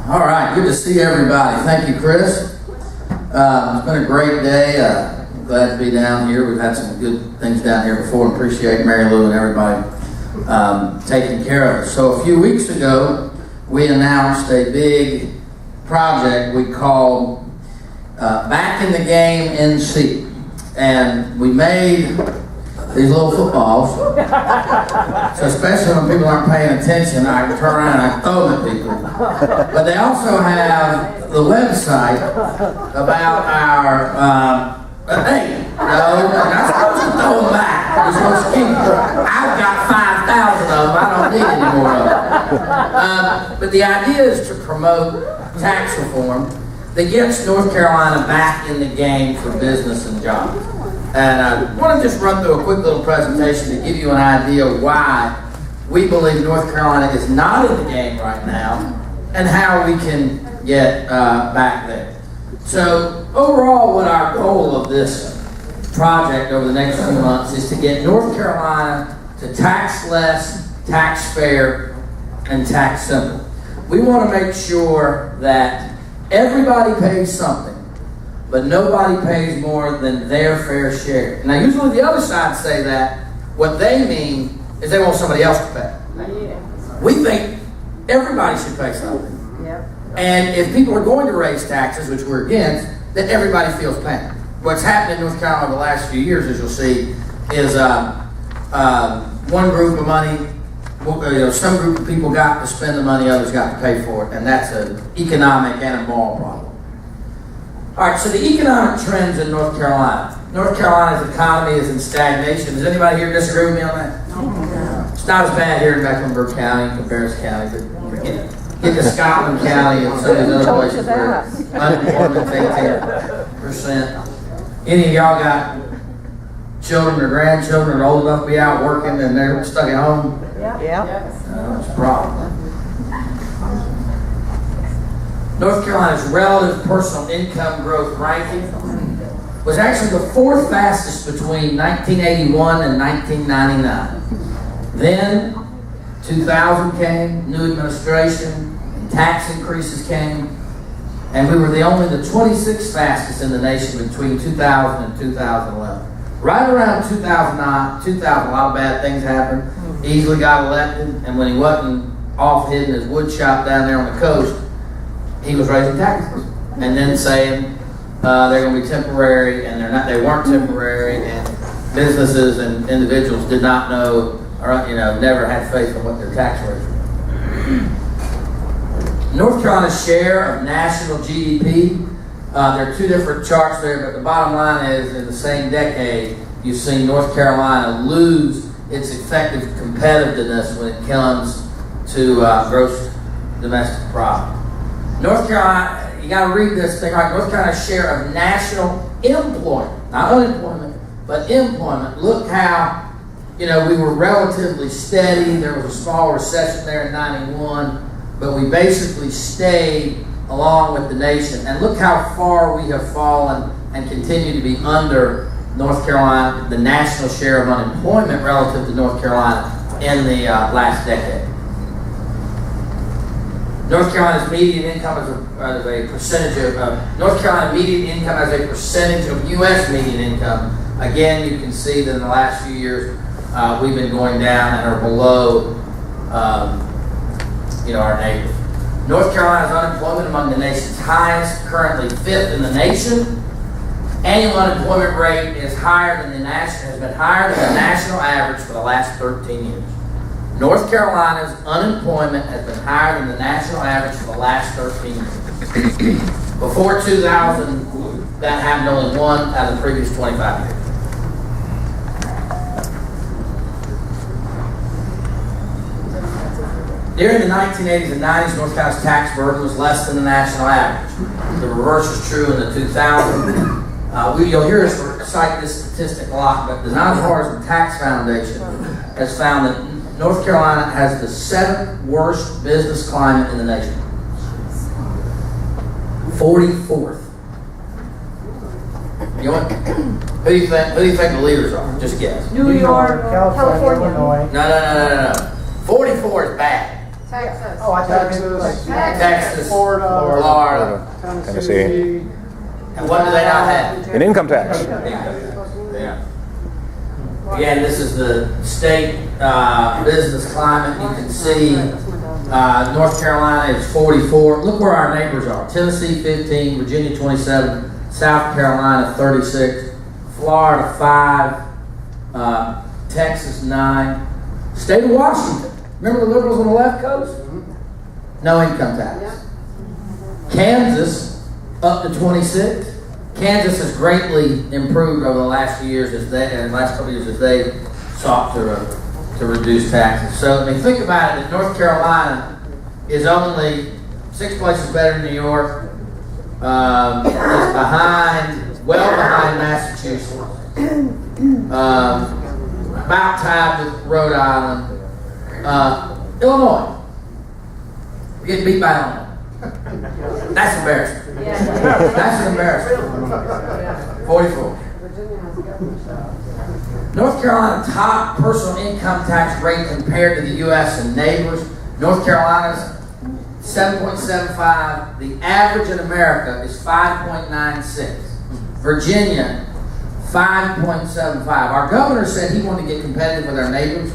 All right, good to see everybody. Thank you, Chris. It's been a great day. Glad to be down here. We've had some good things down here before, and appreciate Mary Lou and everybody taking care of us. So a few weeks ago, we announced a big project we called Back in the Game NC. And we made these little footballs. So especially when people aren't paying attention, I can turn around and I can throw them at people. But they also have the website about our, hey, no, I'm not supposed to throw them back. I'm supposed to keep them. I've got 5,000 of them. I don't need any more of them. But the idea is to promote tax reform that gets North Carolina back in the game for business and jobs. And I want to just run through a quick little presentation to give you an idea of why we believe North Carolina is not in the game right now and how we can get back there. So overall, what our goal of this project over the next few months is to get North Carolina to tax less, tax fair, and tax simple. We want to make sure that everybody pays something, but nobody pays more than their fair share. Now, usually the other side say that. What they mean is they want somebody else to pay. Yeah. We think everybody should pay something. Yep. And if people are going to raise taxes, which we're against, then everybody feels pain. What's happened in North Carolina over the last few years, as you'll see, is one group of money, some group of people got to spend the money, others got to pay for it, and that's an economic and a moral problem. All right, so the economic trends in North Carolina. North Carolina's economy is in stagnation. Does anybody here disagree with me on that? No. It's not as bad here in Mecklenburg County and Cabarrus County, but get to Scotland County and some of these other places where unemployment's 18%. Any of y'all got children or grandchildren that are old enough to be out working and they're stuck at home? Yeah. That's a problem. North Carolina's relative personal income growth ranking was actually the fourth fastest between 1981 and 1999. Then 2000 came, new administration, and tax increases came, and we were the 26th fastest in the nation between 2000 and 2011. Right around 2009, 2000, a lot of bad things happened. He easily got elected, and when he wasn't off hitting his wood shop down there on the coast, he was raising taxes and then saying they're going to be temporary, and they're not. They weren't temporary, and businesses and individuals did not know, or never had faith in what their tax rates were. North Carolina's share of national GDP. There are two different charts there, but the bottom line is, in the same decade, you've seen North Carolina lose its effective competitiveness when it comes to gross domestic product. North Carolina, you got to read this thing right. North Carolina's share of national employment, not unemployment, but employment. Look how, we were relatively steady. There was a small recession there in 91, but we basically stayed along with the nation. And look how far we have fallen and continue to be under North Carolina, the national share of unemployment relative to North Carolina in the last decade. North Carolina's median income as a percentage of North Carolina median income as a percentage of U.S. median income. Again, you can see that in the last few years we've been going down and are below, our neighbors. North Carolina's unemployment among the nation's highest, currently 5th in the nation. Annual unemployment rate is higher than has been higher than the national average for the last 13 years. North Carolina's unemployment has been higher than the national average for the last 13 years. Before 2000, that happened only one out of the previous 25 years. During the 1980s and 90s, North Carolina's tax burden was less than the national average. The reverse is true in the 2000s. You'll hear us cite this statistic a lot, but the Nonpartisan Tax Foundation has found that North Carolina has the 7th worst business climate in the nation. 44th. Who do you think the leaders are? Just guess. New York, California. Illinois. No. 44 is bad. Texas. Oh, Texas. Texas, Florida. Tennessee. And what do they not have? An income tax. Yeah. Again, this is the state business climate. You can see North Carolina is 44. Look where our neighbors are. Tennessee 15, Virginia 27, South Carolina 36, Florida 5, Texas 9, state of Washington. Remember the liberals on the left coast? No income tax. Kansas up to 26. Kansas has greatly improved over the last few years as they sought to reduce taxes. So I mean, think about it. That North Carolina is only 6 places better than New York. Is well behind Massachusetts. About tied with Rhode Island. Illinois. We're getting beat by Illinois. That's embarrassing. That's an embarrassment. 44. North Carolina top personal income tax rate compared to the U.S. and neighbors. North Carolina's 7.75. The average in America is 5.96. Virginia, 5.75. Our governor said he wanted to get competitive with our neighbors.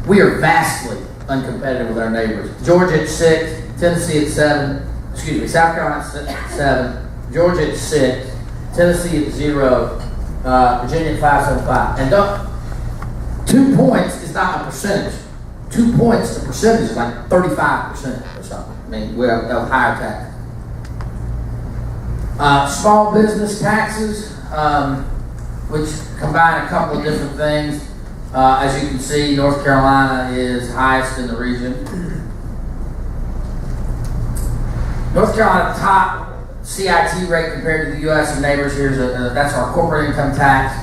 We are vastly uncompetitive with our neighbors. Georgia at 6, Tennessee at 7. South Carolina at 7, Georgia at 6, Tennessee at 0, Virginia at 5.75. And 2 points is not a percentage. 2 points, the percentage is like 35% or something. I mean, we have higher taxes. Small business taxes, which combine a couple of different things. As you can see, North Carolina is highest in the region. North Carolina top CIT rate compared to the U.S. and neighbors. That's our corporate income tax.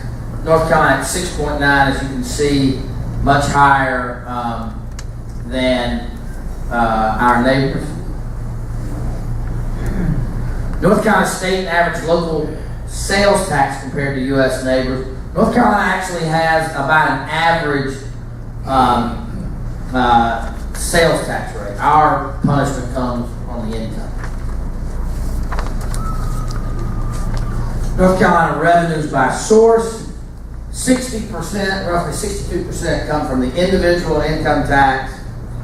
North Carolina at 6.9, as you can see, much higher than our neighbors. North Carolina state and average local sales tax compared to U.S. neighbors. North Carolina actually has about an average sales tax rate. Our punishment comes on the income. North Carolina revenues by source, 60%, roughly 62% come from the individual income tax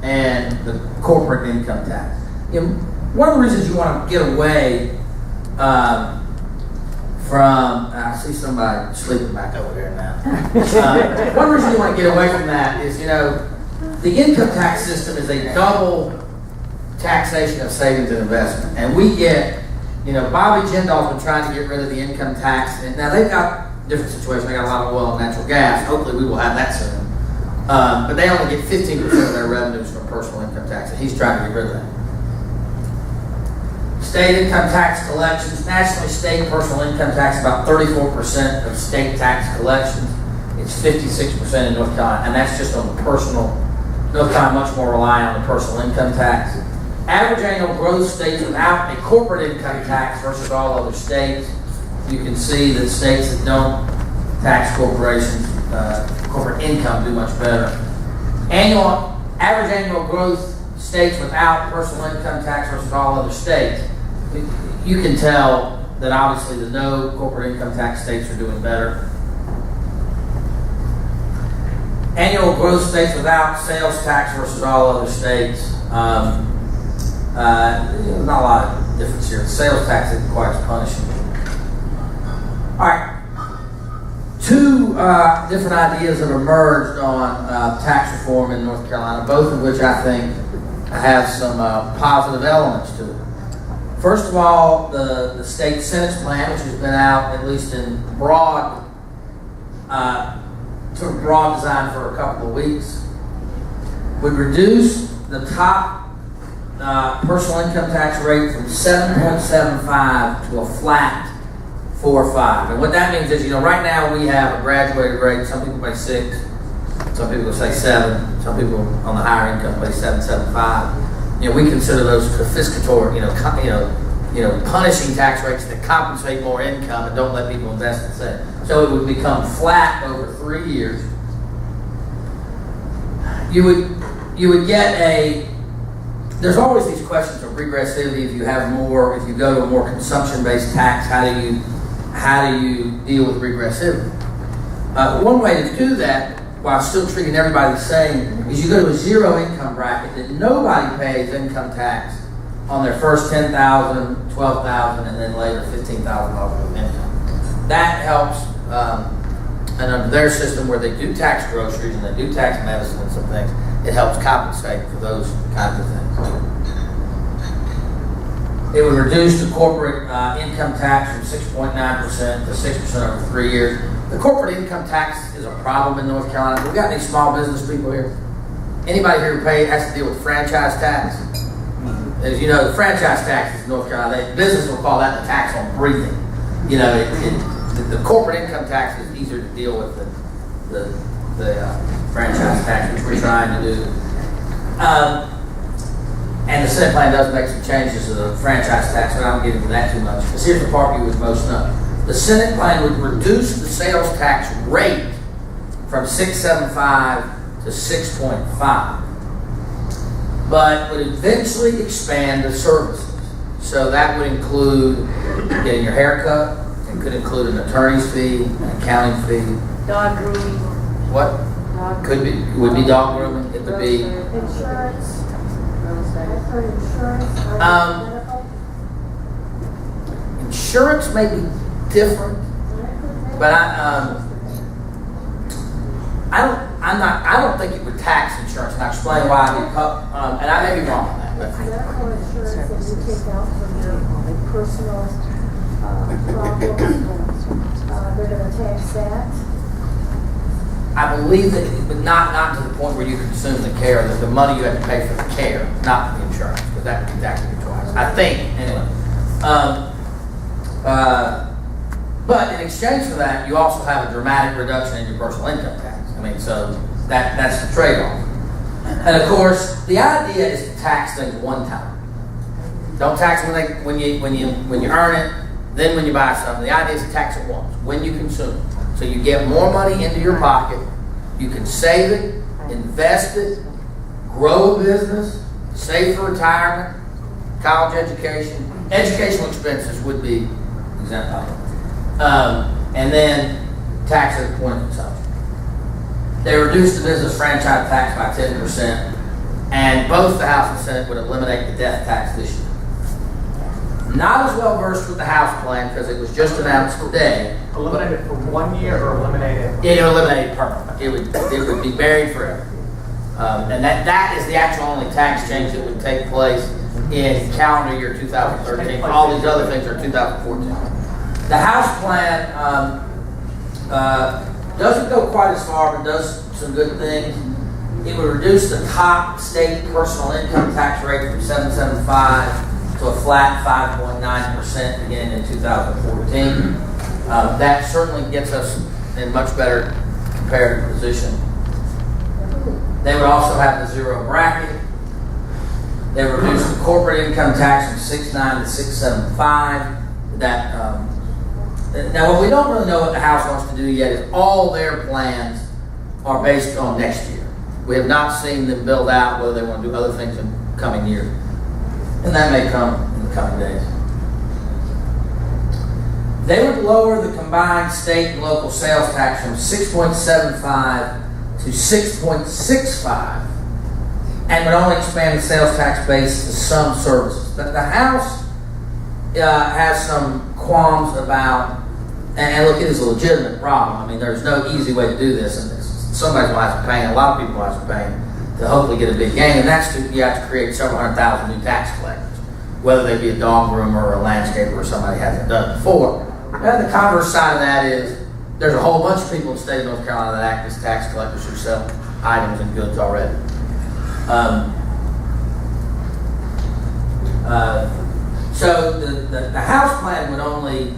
and the corporate income tax. One of the reasons you want to get away from, I see somebody sleeping back over there now. One reason you want to get away from that is, the income tax system is a double taxation of savings and investment. And we get, Bobby Jindal's been trying to get rid of the income tax. And now they've got different situations. They got a lot of oil and natural gas. Hopefully we will have that soon. But they only get 15% of their revenues from personal income tax. And he's trying to get rid of that. State income tax collections. Nationally, state personal income tax about 34% of state tax collections. It's 56% in North Carolina. And that's just on the personal. North Carolina much more reliant on the personal income tax. Average annual growth states without a corporate income tax versus all other states. You can see that states that don't tax corporations, corporate income do much better. Average annual growth states without personal income tax versus all other states. You can tell that obviously the no corporate income tax states are doing better. Annual growth states without sales tax versus all other states. Not a lot of difference here. The sales tax isn't quite as punishing. All right. Two different ideas have emerged on tax reform in North Carolina, both of which I think have some positive elements to it. First of all, the state Senate's plan, which has been out at least in broad design for a couple of weeks, would reduce the top personal income tax rate from 7.75 to a flat 4.5. And what that means is, right now we have a graduated rate. Some people pay 6, some people will say 7, some people on the higher income pay 7.75. We consider those confiscatory, punishing tax rates that compensate more income and don't let people invest and save. So it would become flat over 3 years. You would get a there's always these questions of regressivity. If you have more, if you go to a more consumption-based tax, how do you deal with regressivity? One way to do that, while still treating everybody the same, is you go to a zero income bracket that nobody pays income tax on their first $10,000, $12,000, and then later $15,000 of income. That helps, and under their system where they do tax groceries and they do tax medicine and some things, it helps compensate for those kinds of things. It would reduce the corporate income tax from 6.9% to 6% over 3 years. The corporate income tax is a problem in North Carolina. We've got any small business people here? Anybody here who has to deal with franchise tax? As you know, the franchise tax in North Carolina, business will call that the tax on breathing. You know, the corporate income tax is easier to deal with than the franchise tax, which we're trying to do. And the Senate plan does make some changes to the franchise tax, but I don't get into that too much. Because here's the part you would most know. The Senate plan would reduce the sales tax rate from 6.75 to 6.5, but would eventually expand the services. So that would include getting your hair cut. It could include an attorney's fee, an accounting fee. Dog grooming. What? Dog Could be. It would be dog grooming. It would be. Insurance. Insurance may be different, but I don't think it would tax insurance, and I'll explain why. And I may be wrong on that. But medical insurance that you take out from your personal problems, they're going to tax that. I believe that it would not to the point where you consume the care, that the money you have to pay for the care, not the insurance, because that would be taxed twice. I think, anyway. But in exchange for that, you also have a dramatic reduction in your personal income tax. I mean, so that's the trade-off. And of course, the idea is to tax things one time. Don't tax when you earn it, then when you buy something. The idea is to tax it once, when you consume it. So you get more money into your pocket, you can save it, invest it, grow a business, save for retirement, college education. Educational expenses would be exempt of it. And then tax at the point of consumption. They reduced the business franchise tax by 10%, and both the House and Senate would eliminate the death tax this year. Not as well versed with the House plan because it was just announced today. Eliminate it for 1 year or eliminate it? It eliminated permanently. It would be buried forever. And that is the actual only tax change that would take place in calendar year 2013. All these other things are 2014. The House plan doesn't go quite as far, but does some good things. It would reduce the top state personal income tax rate from 7.75 to a flat 5.9% beginning in 2014. That certainly gets us in much better comparative position. They would also have the zero bracket. They would reduce the corporate income tax from 6.9 to 6.75. Now, what we don't really know what the House wants to do yet is all their plans are based on next year. We have not seen them build out whether they want to do other things in coming years. And that may come in the coming days. They would lower the combined state and local sales tax from 6.75 to 6.65 and would only expand the sales tax base to some services. But the House has some qualms about, and look, it is a legitimate problem. I mean, there's no easy way to do this, and somebody's going to have to pay, and a lot of people will have to pay to hopefully get a big gain, and that's you have to create several 100,000 new tax collectors, whether they be a dog groomer or a landscaper or somebody hasn't done it before. And the converse side of that is there's a whole bunch of people in the state of North Carolina that act as tax collectors who sell items and goods already. So the House plan would only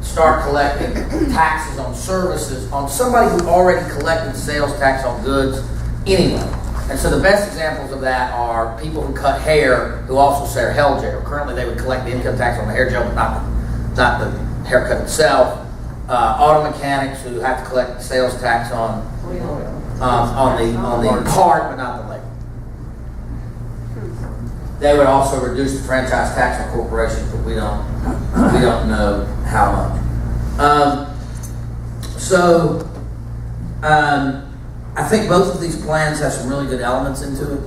start collecting taxes on services on somebody who already collected sales tax on goods anyway. And so the best examples of that are people who cut hair who also sell hair gel. Currently they would collect the income tax on the hair gel, but not the haircut itself. Auto mechanics who have to collect sales tax on the part, but not the labor. they would also reduce the franchise tax on corporations, but we don't know how much. I think both of these plans have some really good elements into it.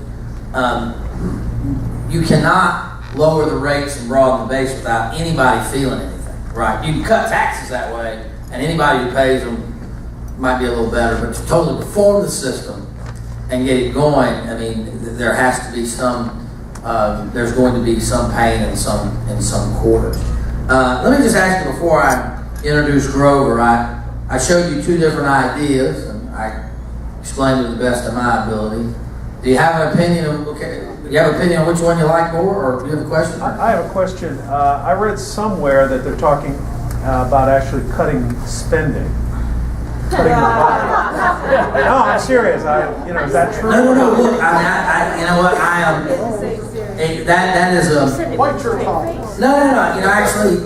You cannot lower the rates and broaden the base without anybody feeling anything, right? You can cut taxes that way, and anybody who pays them might be a little better, but to totally reform the system and get it going, I mean, there has to be some, there's going to be some pain in some quarters. Let me just ask you before I introduce Grover, I showed you two different ideas, and I explained to the best of my ability. Do you have an opinion on which one you like more, or do you have a question? I have a question. I read somewhere that they're talking about actually cutting spending. Cutting the budget. No, I'm serious. Is that true? No. Look, I you know what? That is a. White shirt talk. No. Actually,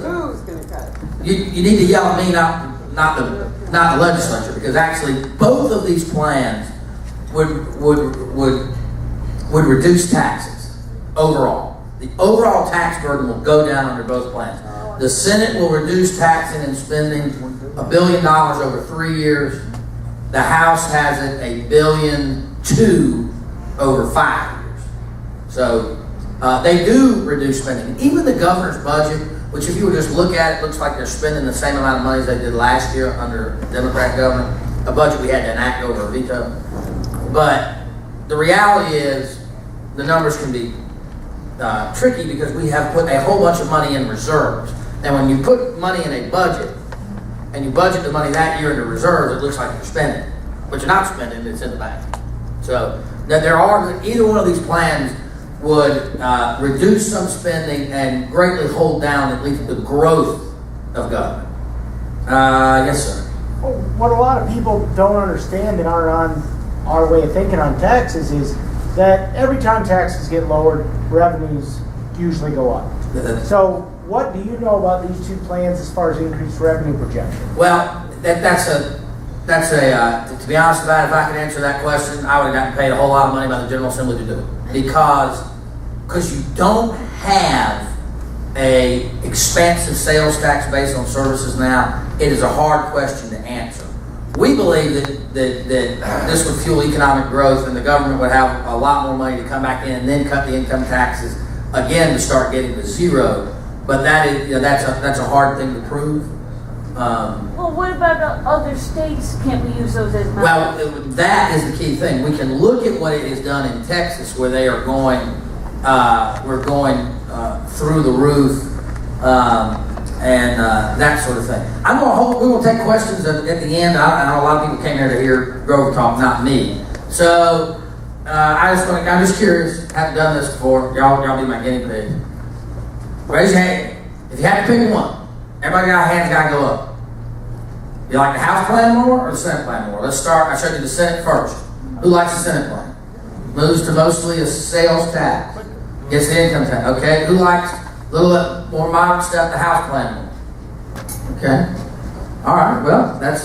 you need to yell at me, not the legislature, because actually both of these plans would reduce taxes overall. The overall tax burden will go down under both plans. The Senate will reduce taxing and spending $1 billion over 3 years. The House has it $1.2 billion over 5 years. So they do reduce spending. Even the governor's budget, which if you would just look at it, looks like they're spending the same amount of money as they did last year under a Democrat governor, a budget we had to enact over a veto. But the reality is the numbers can be tricky because we have put a whole bunch of money in reserves. And when you put money in a budget and you budget the money that year into reserves, it looks like you're spending. But you're not spending, it's in the bank. So either one of these plans would reduce some spending and greatly hold down at least the growth of government. Yes, sir. Well, what a lot of people don't understand and aren't on our way of thinking on taxes is that every time taxes get lowered, revenues usually go up. So what do you know about these two plans as far as increased revenue projection? Well, that's a to be honest about it, if I could answer that question, I would have gotten paid a whole lot of money by the General Assembly to do it. Because you don't have a expansive sales tax based on services now, it is a hard question to answer. We believe that this would fuel economic growth and the government would have a lot more money to come back in and then cut the income taxes again to start getting to zero. But that's a hard thing to prove. Well, what about other states? Can't we use those as money? Well, that is the key thing. We can look at what it has done in Texas, where they are going, we're going through the roof, and that sort of thing. We will take questions at the end. I know a lot of people came here to hear Grover talk, not me. So I'm just curious. Haven't done this before. Y'all be my guinea pig. Raise your hand. If you had to pick one, everybody got hands got to go up. You like the House plan more or the Senate plan more? Let's start. I showed you the Senate first. Who likes the Senate plan? Moves to mostly a sales tax. Gets the income tax. Okay. Who likes a little more moderate stuff? The House plan more. Okay. All right. Well, that's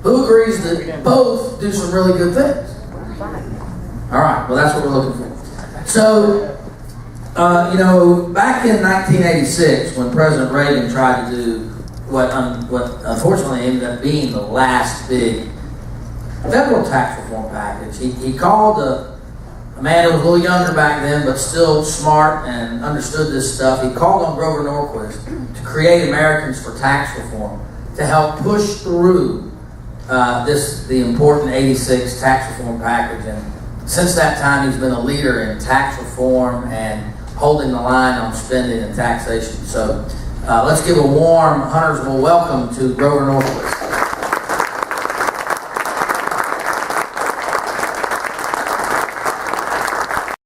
who agrees that both do some really good things. All right. Well, that's what we're looking for. So. Back in 1986, when President Reagan tried to do what unfortunately ended up being the last big federal tax reform package, he called a man who was a little younger back then, but still smart and understood this stuff. He called on Grover Norquist to create Americans for Tax Reform to help push through the important 86 tax reform package. And since that time, he's been a leader in tax reform and holding the line on spending and taxation. So let's give a warm Huntersville welcome to Grover Norquist.